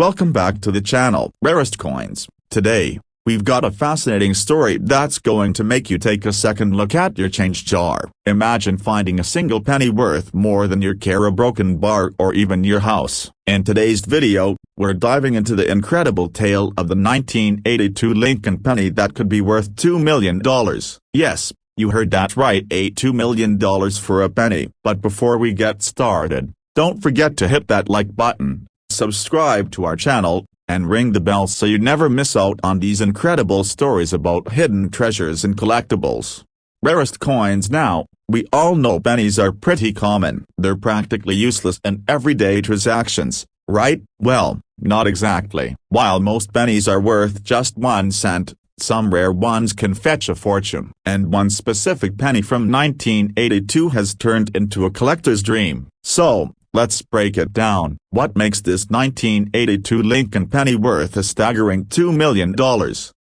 Welcome back to the channel, Rarest Coins. Today, we've got a fascinating story that's going to make you take a second look at your change jar. Imagine finding a single penny worth more than your car, a broken bar, or even your house. In today's video, we're diving into the incredible tale of the 1982 Lincoln penny that could be worth $2 million. Yes, you heard that right, $2 million for a penny. But before we get started, don't forget to hit that like button, subscribe to our channel, and ring the bell so you never miss out on these incredible stories about hidden treasures and collectibles. Rarest coins. Now, we all know pennies are pretty common. They're practically useless in everyday transactions, right? Well, not exactly. While most pennies are worth just 1 cent, some rare ones can fetch a fortune. And one specific penny from 1982 has turned into a collector's dream. So, let's break it down. What makes this 1982 Lincoln penny worth a staggering $2 million?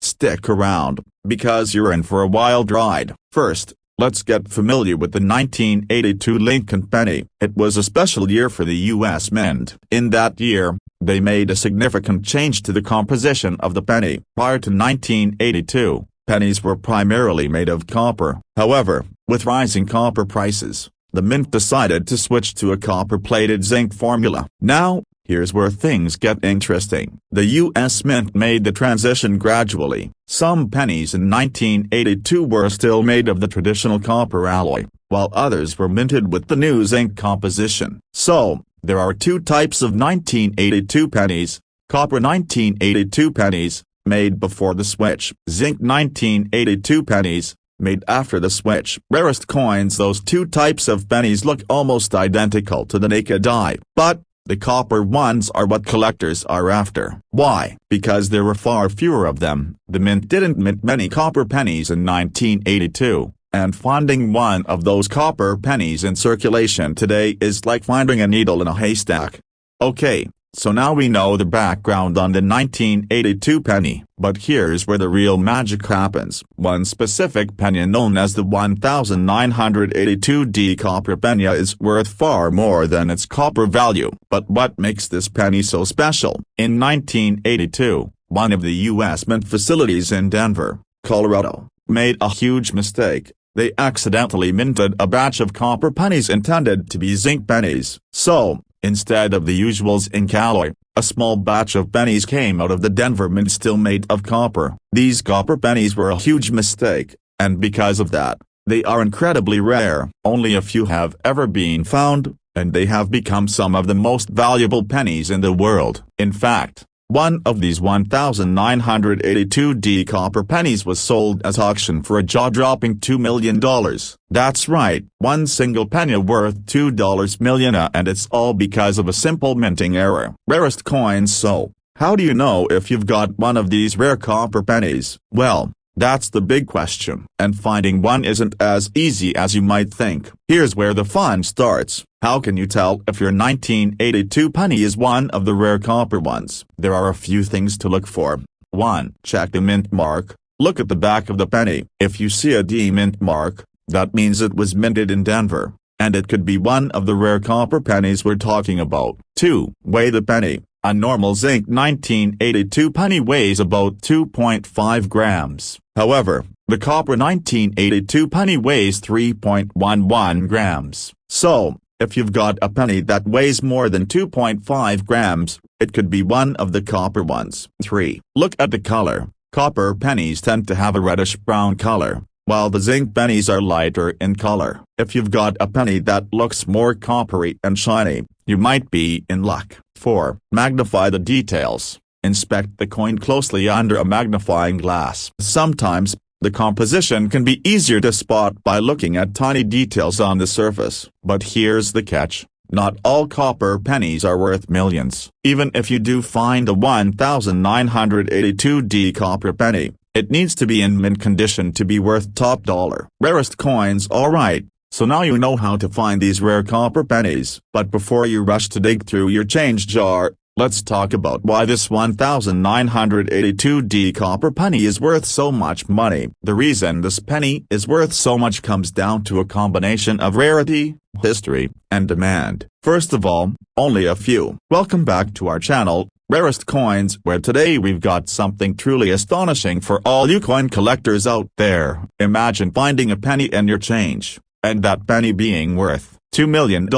Stick around, because you're in for a wild ride. First, let's get familiar with the 1982 Lincoln penny. It was a special year for the U.S. Mint. In that year, they made a significant change to the composition of the penny. Prior to 1982, pennies were primarily made of copper. However, with rising copper prices, the mint decided to switch to a copper-plated zinc formula. Now, here's where things get interesting. The U.S. Mint made the transition gradually. Some pennies in 1982 were still made of the traditional copper alloy, while others were minted with the new zinc composition. So, there are two types of 1982 pennies: copper 1982 pennies, made before the switch; zinc 1982 pennies, made after the switch. Rarest coins. Those two types of pennies look almost identical to the naked eye, but the copper ones are what collectors are after. Why? Because there were far fewer of them. The mint didn't mint many copper pennies in 1982, and finding one of those copper pennies in circulation today is like finding a needle in a haystack. Okay, so now we know the background on the 1982 penny, but here's where the real magic happens. One specific penny, known as the 1982 copper penny, is worth far more than its copper value. But what makes this penny so special? In 1982, one of the U.S. Mint facilities in Denver, Colorado, made a huge mistake. They accidentally minted a batch of copper pennies intended to be zinc pennies. So, instead of the usual zinc alloy, a small batch of pennies came out of the Denver Mint still made of copper. These copper pennies were a huge mistake, and because of that, they are incredibly rare. Only a few have ever been found, and they have become some of the most valuable pennies in the world. In fact, one of these 1982 copper pennies was sold at auction for a jaw-dropping $2 million. That's right, one single penny worth $2 million, and it's all because of a simple minting error. Rarest coins. So, how do you know if you've got one of these rare copper pennies? Well, that's the big question, and finding one isn't as easy as you might think. Here's where the fun starts. How can you tell if your 1982 penny is one of the rare copper ones? There are a few things to look for. 1. Check the mint mark. Look at the back of the penny. If you see a D mint mark, that means it was minted in Denver, and it could be one of the rare copper pennies we're talking about. 2. Weigh the penny. A normal zinc 1982 penny weighs about 2.5 grams. However, the copper 1982 penny weighs 3.11 grams. So, if you've got a penny that weighs more than 2.5 grams, it could be one of the copper ones. 3. Look at the color. Copper pennies tend to have a reddish-brown color, while the zinc pennies are lighter in color. If you've got a penny that looks more coppery and shiny, you might be in luck. 4. Magnify the details. Inspect the coin closely under a magnifying glass. Sometimes, the composition can be easier to spot by looking at tiny details on the surface. But here's the catch. Not all copper pennies are worth millions. Even if you do find a 1982 copper penny, it needs to be in mint condition to be worth top dollar. Rarest coins. Alright, so now you know how to find these rare copper pennies. But before you rush to dig through your change jar, let's talk about why this 1982 copper penny is worth so much money. The reason this penny is worth so much comes down to a combination of rarity, history, and demand. First of all, only a few. Welcome back to our channel, Rarest Coins, where today we've got something truly astonishing for all you coin collectors out there. Imagine finding a penny in your change, and that penny being worth $2 million.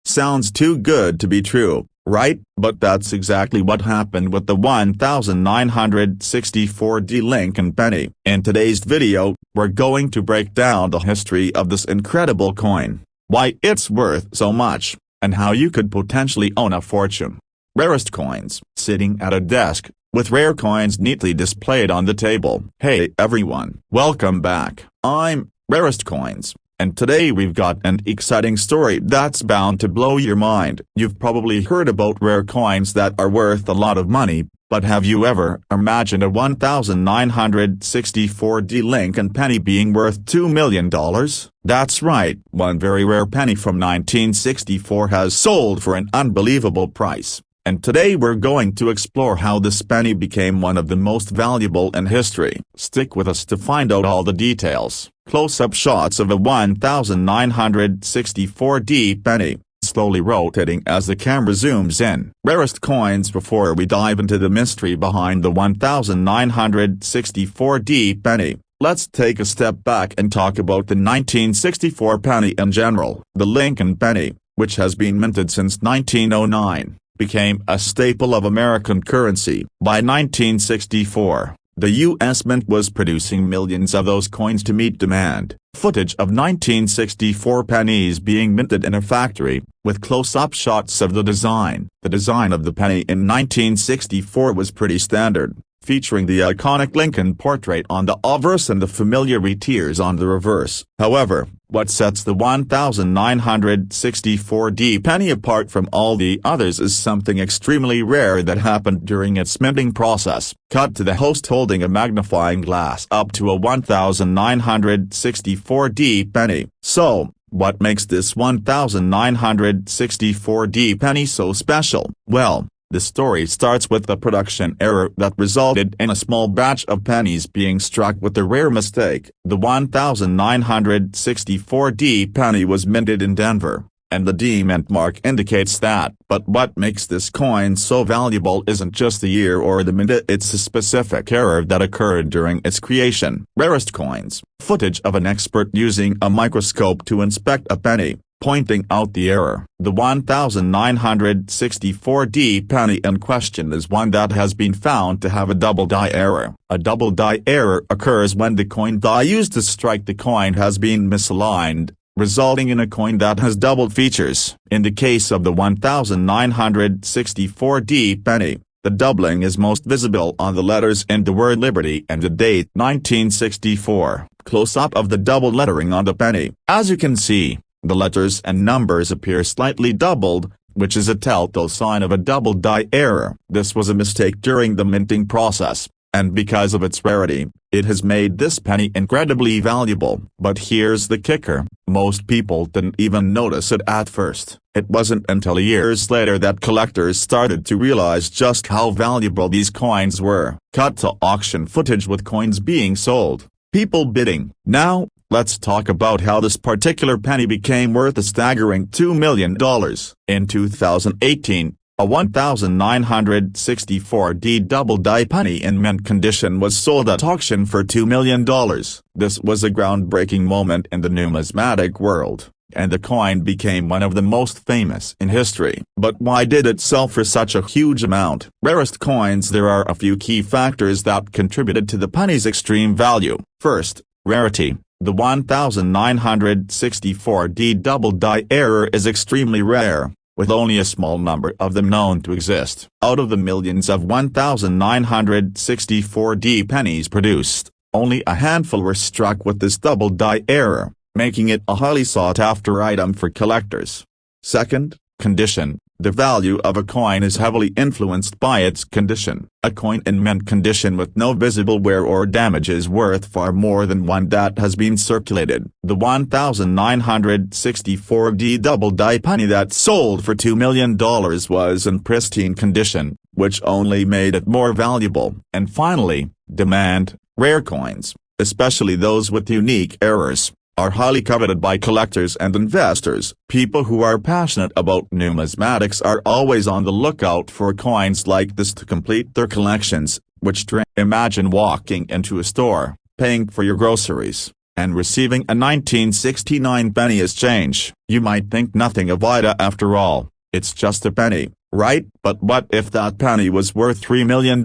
Sounds too good to be true, right? But that's exactly what happened with the 1964D Lincoln penny. In today's video, we're going to break down the history of this incredible coin, why it's worth so much, and how you could potentially own a fortune. Rarest Coins, sitting at a desk, with rare coins neatly displayed on the table. Hey everyone, welcome back. I'm Rarest Coins, and today we've got an exciting story that's bound to blow your mind. You've probably heard about rare coins that are worth a lot of money, but have you ever imagined a 1964D Lincoln penny being worth $2 million? That's right, one very rare penny from 1964 has sold for an unbelievable price. And today we're going to explore how this penny became one of the most valuable in history. Stick with us to find out all the details. Close-up shots of a 1964D penny, slowly rotating as the camera zooms in. Rarest Coins. Before we dive into the mystery behind the 1964D penny, let's take a step back and talk about the 1964 penny in general. The Lincoln penny, which has been minted since 1909. Became a staple of American currency. By 1964, the U.S. Mint was producing millions of those coins to meet demand. Footage of 1964 pennies being minted in a factory, with close-up shots of the design. The design of the penny in 1964 was pretty standard, featuring the iconic Lincoln portrait on the obverse and the familiar tears on the reverse. However, what sets the 1964D penny apart from all the others is something extremely rare that happened during its minting process. Cut to the host holding a magnifying glass up to a 1964D penny. So, what makes this 1964D penny so special? Well, the story starts with a production error that resulted in a small batch of pennies being struck with a rare mistake. The 1964D penny was minted in Denver, and the D mint mark indicates that. But what makes this coin so valuable isn't just the year or the mint, it's a specific error that occurred during its creation. Rarest Coins, footage of an expert using a microscope to inspect a penny, pointing out the error. The 1964D penny in question is one that has been found to have a double die error. A double die error occurs when the coin die used to strike the coin has been misaligned, resulting in a coin that has double features. In the case of the 1964D penny, the doubling is most visible on the letters in the word Liberty and the date 1964. Close-up of the double lettering on the penny. As you can see, the letters and numbers appear slightly doubled, which is a telltale sign of a double die error. This was a mistake during the minting process, and because of its rarity, it has made this penny incredibly valuable. But here's the kicker, most people didn't even notice it at first. It wasn't until years later that collectors started to realize just how valuable these coins were. Cut to auction footage with coins being sold, people bidding. Now, let's talk about how this particular penny became worth a staggering $2 million. In 2018, a 1964D double die penny in mint condition was sold at auction for $2 million. This was a groundbreaking moment in the numismatic world, and the coin became one of the most famous in history. But why did it sell for such a huge amount? Rarest Coins. There are a few key factors that contributed to the penny's extreme value. First, rarity. The 1964D double die error is extremely rare, with only a small number of them known to exist. Out of the millions of 1964D pennies produced, only a handful were struck with this double die error, making it a highly sought-after item for collectors. Second, condition. The value of a coin is heavily influenced by its condition. A coin in mint condition with no visible wear or damage is worth far more than one that has been circulated. The 1964D double die penny that sold for $2 million was in pristine condition, which only made it more valuable. And finally, demand. Rare coins, especially those with unique errors, are highly coveted by collectors and investors. People who are passionate about numismatics are always on the lookout for coins like this to complete their collections, imagine walking into a store, paying for your groceries, and receiving a 1969 penny as change. You might think nothing of it after all, it's just a penny, right? But what if that penny was worth $3 million?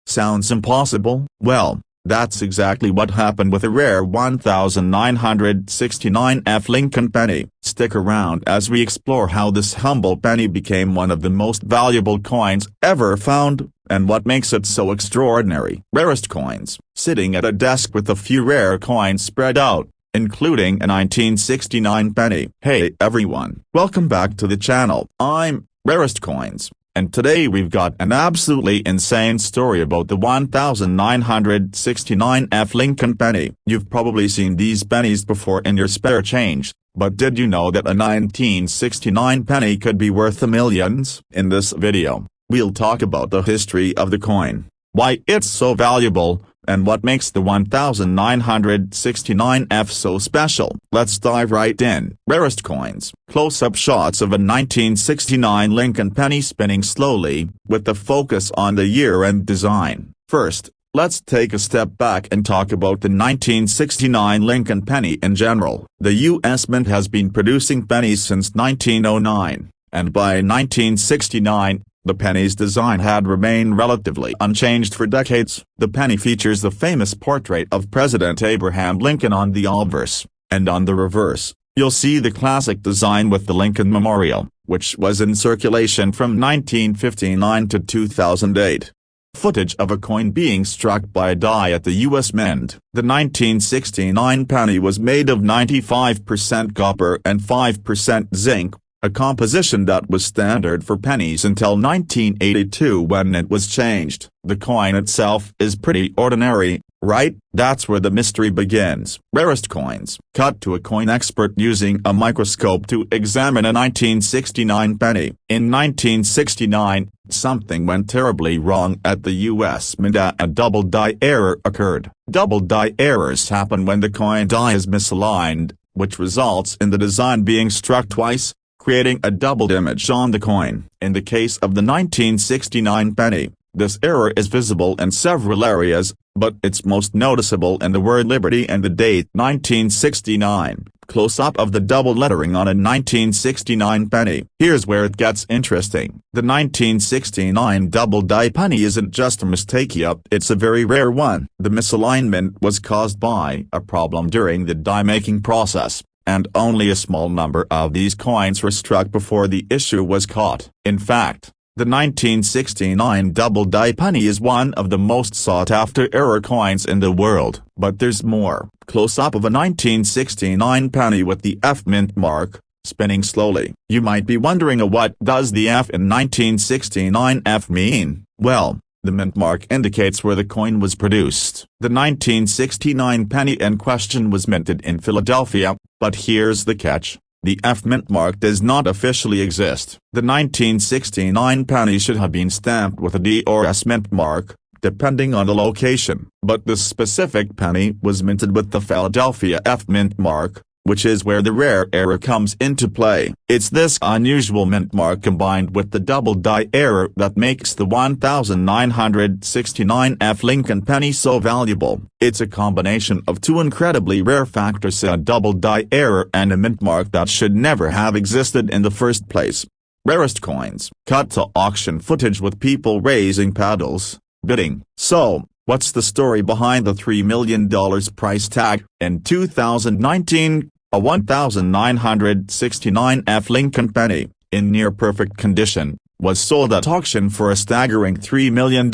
Sounds impossible? Well, that's exactly what happened with a rare 1969 Lincoln penny. Stick around as we explore how this humble penny became one of the most valuable coins ever found, and what makes it so extraordinary. Rarest coins. Sitting at a desk with a few rare coins spread out, including a 1969 penny. Hey everyone, welcome back to the channel. I'm Rarest Coins. And today we've got an absolutely insane story about the 1969 Lincoln penny. You've probably seen these pennies before in your spare change, but did you know that a 1969 penny could be worth millions? In this video, we'll talk about the history of the coin, why it's so valuable, and what makes the 1969 so special. Let's dive right in. Rarest coins. Close-up shots of a 1969 Lincoln penny spinning slowly, with the focus on the year and design. First, let's take a step back and talk about the 1969 Lincoln penny in general. The U.S. Mint has been producing pennies since 1909, and by 1969, the penny's design had remained relatively unchanged for decades. The penny features the famous portrait of President Abraham Lincoln on the obverse, and on the reverse, you'll see the classic design with the Lincoln Memorial, which was in circulation from 1959 to 2008. Footage of a coin being struck by a die at the U.S. Mint. The 1969 penny was made of 95% copper and 5% zinc, a composition that was standard for pennies until 1982 when it was changed. The coin itself is pretty ordinary, right? That's where the mystery begins. Rarest coins. Cut to a coin expert using a microscope to examine a 1969 penny. In 1969, something went terribly wrong at the U.S. Mint. A double die error occurred. Double die errors happen when the coin die is misaligned, which results in the design being struck twice, creating a doubled image on the coin. In the case of the 1969 penny, this error is visible in several areas, but it's most noticeable in the word Liberty and the date 1969. Close-up of the double lettering on a 1969 penny. Here's where it gets interesting. The 1969 double die penny isn't just a mistake, it's a very rare one. The misalignment was caused by a problem during the die-making process, and only a small number of these coins were struck before the issue was caught. In fact, the 1969 double die penny is one of the most sought-after error coins in the world. But there's more. Close-up of a 1969 penny with the F mint mark, spinning slowly. You might be wondering, what does the F in 1969 F mean? Well, the mint mark indicates where the coin was produced. The 1969 penny in question was minted in Philadelphia, but here's the catch. The F mint mark does not officially exist. The 1969 penny should have been stamped with a D or S mint mark, depending on the location. But this specific penny was minted with the Philadelphia F mint mark, which is where the rare error comes into play. It's this unusual mint mark combined with the double die error that makes the 1969 Lincoln penny so valuable. It's a combination of two incredibly rare factors: a double die error and a mint mark that should never have existed in the first place. Rarest coins. Cut to auction footage with people raising paddles, bidding. So, what's the story behind the $3 million price tag? In 2019, a 1969 Lincoln penny, in near-perfect condition, was sold at auction for a staggering $3 million.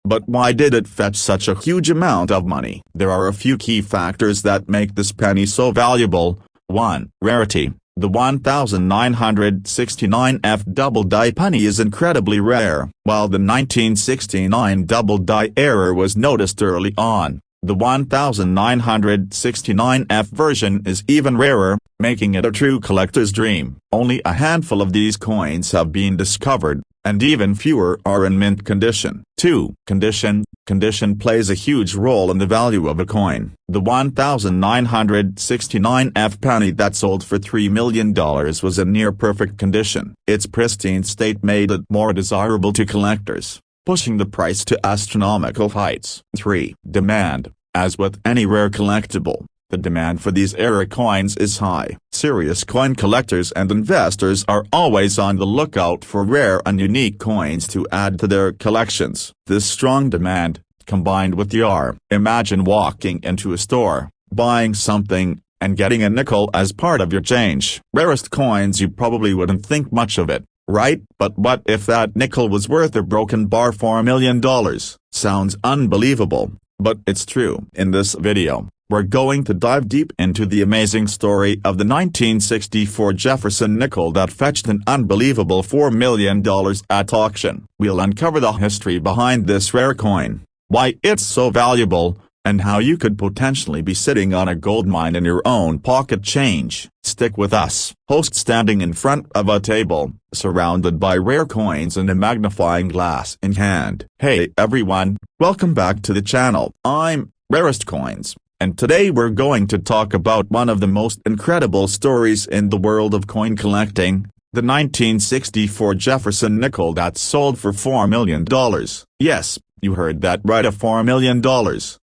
But why did it fetch such a huge amount of money? There are a few key factors that make this penny so valuable. 1. Rarity. The 1969 double die penny is incredibly rare. While the 1969 double die error was noticed early on, the 1969 version is even rarer, making it a true collector's dream. Only a handful of these coins have been discovered, and even fewer are in mint condition. 2. Condition. condition plays a huge role in the value of a coin. The 1969 F penny that sold for $3 million was in near-perfect condition. Its pristine state made it more desirable to collectors, pushing the price to astronomical heights. 3. Demand. As with any rare collectible, the demand for these era coins is high. Serious coin collectors and investors are always on the lookout for rare and unique coins to add to their collections. This strong demand, combined with imagine walking into a store, buying something, and getting a nickel as part of your change. Rarest coins, you probably wouldn't think much of it, right? But what if that nickel was worth a broken bar for $1 million? Sounds unbelievable, but it's true. In this video, we're going to dive deep into the amazing story of the 1964 Jefferson nickel that fetched an unbelievable $4 million at auction. We'll uncover the history behind this rare coin, why it's so valuable, and how you could potentially be sitting on a goldmine in your own pocket change. Stick with us. Host standing in front of a table, surrounded by rare coins and a magnifying glass in hand. Hey everyone, welcome back to the channel. I'm Rarest Coins, and today we're going to talk about one of the most incredible stories in the world of coin collecting, the 1964 Jefferson nickel that sold for $4 million. Yes, you heard that right, $4 million.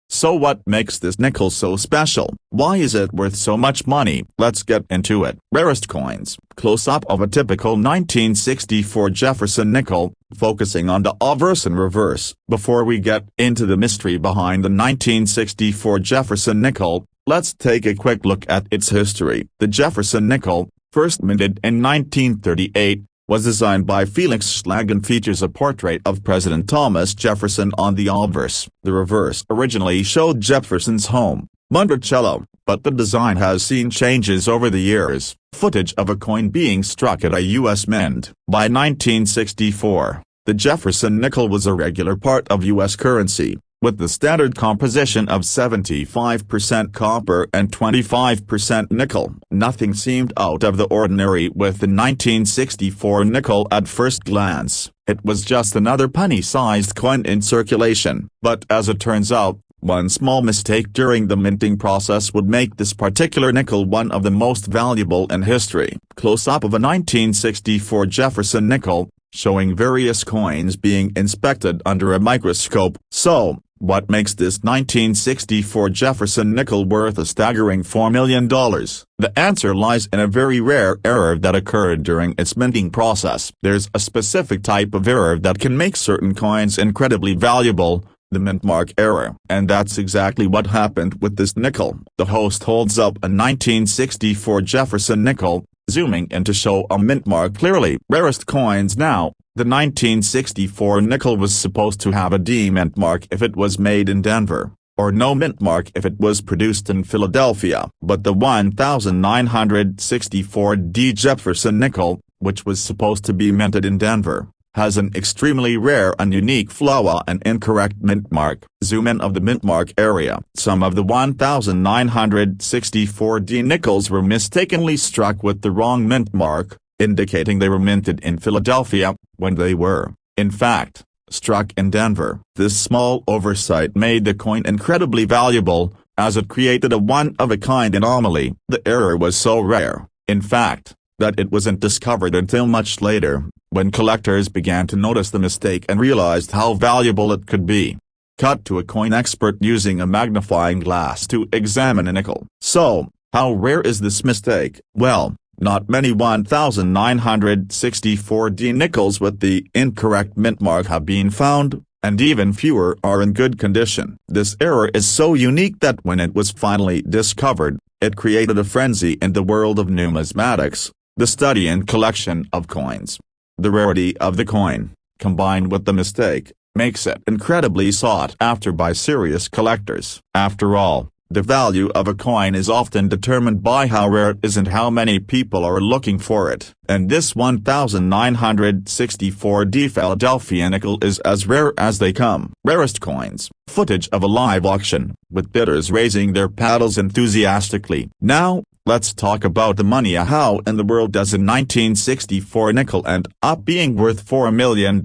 So what makes this nickel so special? Why is it worth so much money? Let's get into it. Rarest coins. Close-up of a typical 1964 Jefferson nickel, focusing on the obverse and reverse. Before we get into the mystery behind the 1964 Jefferson nickel, let's take a quick look at its history. The Jefferson nickel, first minted in 1938, was designed by Felix Schlag and features a portrait of President Thomas Jefferson on the obverse. The reverse originally showed Jefferson's home, Monticello, but the design has seen changes over the years. Footage of a coin being struck at a U.S. mint. By 1964, the Jefferson nickel was a regular part of U.S. currency, with the standard composition of 75% copper and 25% nickel. Nothing seemed out of the ordinary with the 1964 nickel at first glance. It was just another penny-sized coin in circulation. But as it turns out, one small mistake during the minting process would make this particular nickel one of the most valuable in history. Close-up of a 1964 Jefferson nickel, showing various coins being inspected under a microscope. So, what makes this 1964 Jefferson nickel worth a staggering $4 million? The answer lies in a very rare error that occurred during its minting process. There's a specific type of error that can make certain coins incredibly valuable, the mint mark error. And that's exactly what happened with this nickel. The host holds up a 1964 Jefferson nickel, zooming in to show a mint mark clearly. Rarest coins now. The 1964 nickel was supposed to have a D mint mark if it was made in Denver, or no mint mark if it was produced in Philadelphia. But the 1964 D Jefferson nickel, which was supposed to be minted in Denver, has an extremely rare and unique flaw and incorrect mint mark. Zoom in of the mint mark area. Some of the 1964 D nickels were mistakenly struck with the wrong mint mark, indicating they were minted in Philadelphia, when they were, in fact, struck in Denver. This small oversight made the coin incredibly valuable, as it created a one-of-a-kind anomaly. The error was so rare, in fact, that it wasn't discovered until much later, when collectors began to notice the mistake and realized how valuable it could be. Cut to a coin expert using a magnifying glass to examine a nickel. So, how rare is this mistake? Well, not many 1964 D nickels with the incorrect mint mark have been found, and even fewer are in good condition. This error is so unique that when it was finally discovered, it created a frenzy in the world of numismatics, the study and collection of coins. The rarity of the coin, combined with the mistake, makes it incredibly sought after by serious collectors. After all, the value of a coin is often determined by how rare it is and how many people are looking for it. And this 1964 D Philadelphia nickel is as rare as they come. Rarest coins. Footage of a live auction, with bidders raising their paddles enthusiastically. Now, let's talk about the money. How in the world does a 1964 nickel end up being worth $4 million?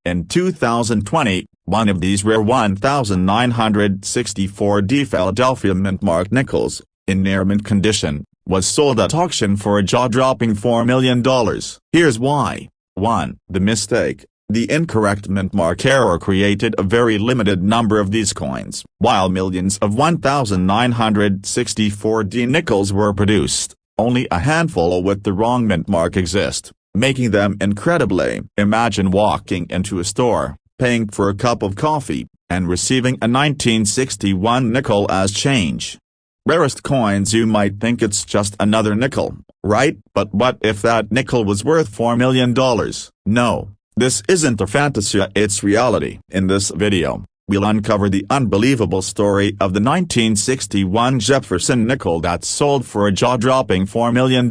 In 2020, One of these rare 1964D Philadelphia mint-marked nickels, in near mint condition, was sold at auction for a jaw-dropping $4 million. Here's why. 1. The mistake. The incorrect mint mark error created a very limited number of these coins. While millions of 1964D nickels were produced, only a handful with the wrong mint mark exist, making them incredibly. Imagine walking into a store, paying for a cup of coffee, and receiving a 1961 nickel as change. Rarest coins. You might think it's just another nickel, right? But what if that nickel was worth $4 million? No, this isn't a fantasy, it's reality. In this video, we'll uncover the unbelievable story of the 1961 Jefferson nickel that sold for a jaw-dropping $4 million.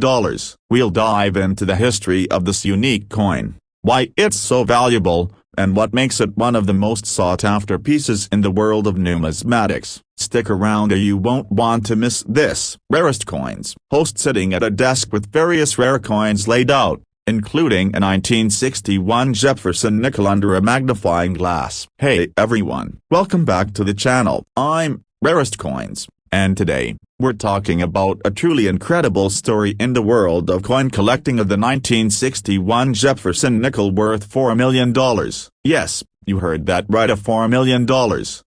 We'll dive into the history of this unique coin, why it's so valuable, and what makes it one of the most sought-after pieces in the world of numismatics. Stick around or you won't want to miss this. Rarest coins. Host sitting at a desk with various rare coins laid out, including a 1961 Jefferson nickel under a magnifying glass. Hey everyone, welcome back to the channel. I'm Rarest Coins, and today, we're talking about a truly incredible story in the world of coin collecting of the 1961 Jefferson nickel worth $4 million. Yes, you heard that right, a $4 million.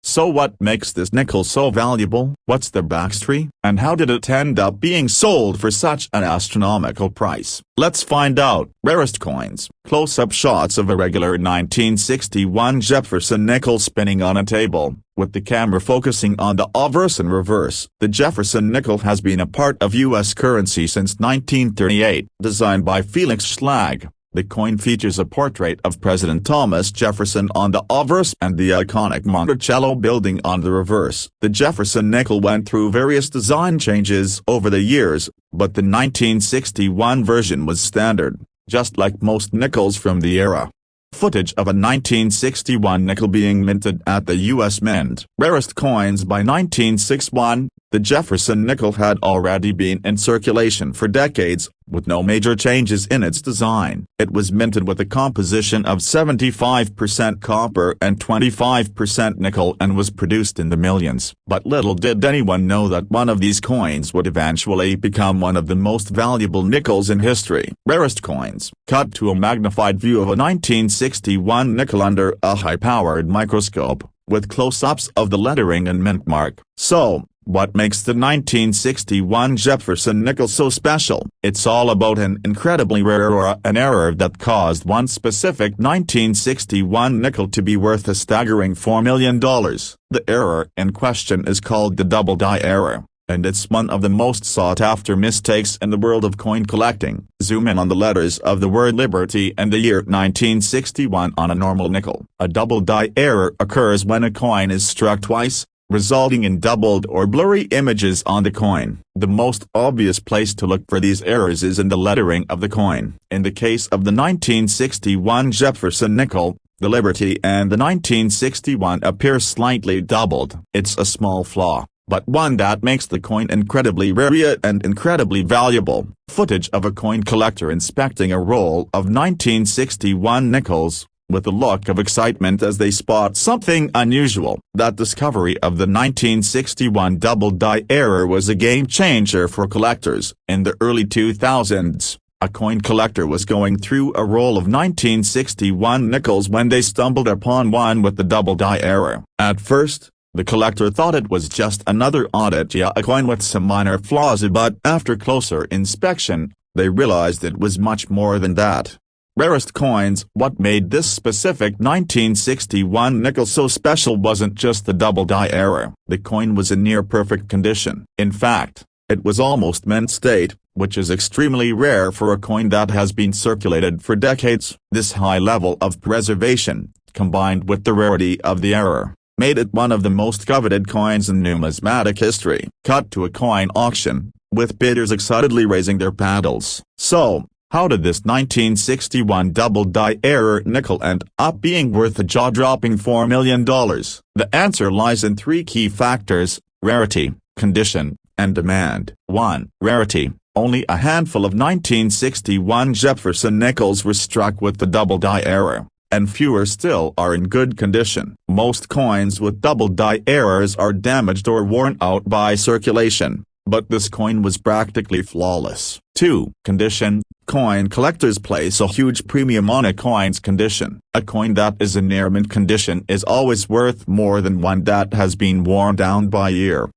So what makes this nickel so valuable? What's the backstory? And how did it end up being sold for such an astronomical price? Let's find out. Rarest coins. Close-up shots of a regular 1961 Jefferson nickel spinning on a table, with the camera focusing on the obverse and reverse. The Jefferson nickel has been a part of U.S. currency since 1938. Designed by Felix Schlag, the coin features a portrait of President Thomas Jefferson on the obverse and the iconic Monticello building on the reverse. The Jefferson nickel went through various design changes over the years, but the 1961 version was standard, just like most nickels from the era. Footage of a 1961 nickel being minted at the U.S. Mint. Rarest coins. By 1961, the Jefferson nickel had already been in circulation for decades, with no major changes in its design. It was minted with a composition of 75% copper and 25% nickel and was produced in the millions. But little did anyone know that one of these coins would eventually become one of the most valuable nickels in history. Rarest coins. Cut to a magnified view of a 1961 nickel under a high-powered microscope, with close-ups of the lettering and mint mark. So, what makes the 1961 Jefferson nickel so special? It's all about an incredibly rare error, an error that caused one specific 1961 nickel to be worth a staggering $4 million. The error in question is called the double die error, and it's one of the most sought-after mistakes in the world of coin collecting. Zoom in on the letters of the word liberty and the year 1961 on a normal nickel. A double die error occurs when a coin is struck twice, resulting in doubled or blurry images on the coin. The most obvious place to look for these errors is in the lettering of the coin. In the case of the 1961 Jefferson nickel, the Liberty and the 1961 appear slightly doubled. It's a small flaw, but one that makes the coin incredibly rare and incredibly valuable. Footage of a coin collector inspecting a roll of 1961 nickels, with a look of excitement as they spot something unusual. That discovery of the 1961 double die error was a game-changer for collectors. In the early 2000s, a coin collector was going through a roll of 1961 nickels when they stumbled upon one with the double die error. At first, the collector thought it was just another oddity, a coin with some minor flaws, but after closer inspection, they realized it was much more than that. Rarest coins. What made this specific 1961 nickel so special wasn't just the double die error. The coin was in near-perfect condition. In fact, it was almost mint state, which is extremely rare for a coin that has been circulated for decades. This high level of preservation, combined with the rarity of the error, made it one of the most coveted coins in numismatic history. Cut to a coin auction, with bidders excitedly raising their paddles. So, how did this 1961 double die error nickel end up being worth a jaw-dropping $4 million? The answer lies in three key factors: rarity, condition, and demand. 1. Rarity. Only a handful of 1961 Jefferson nickels were struck with the double die error, and fewer still are in good condition. Most coins with double die errors are damaged or worn out by circulation, but this coin was practically flawless. 2. Condition. Coin collectors place a huge premium on a coin's condition. A coin that is in near mint condition is always worth more than one that has been worn down by year.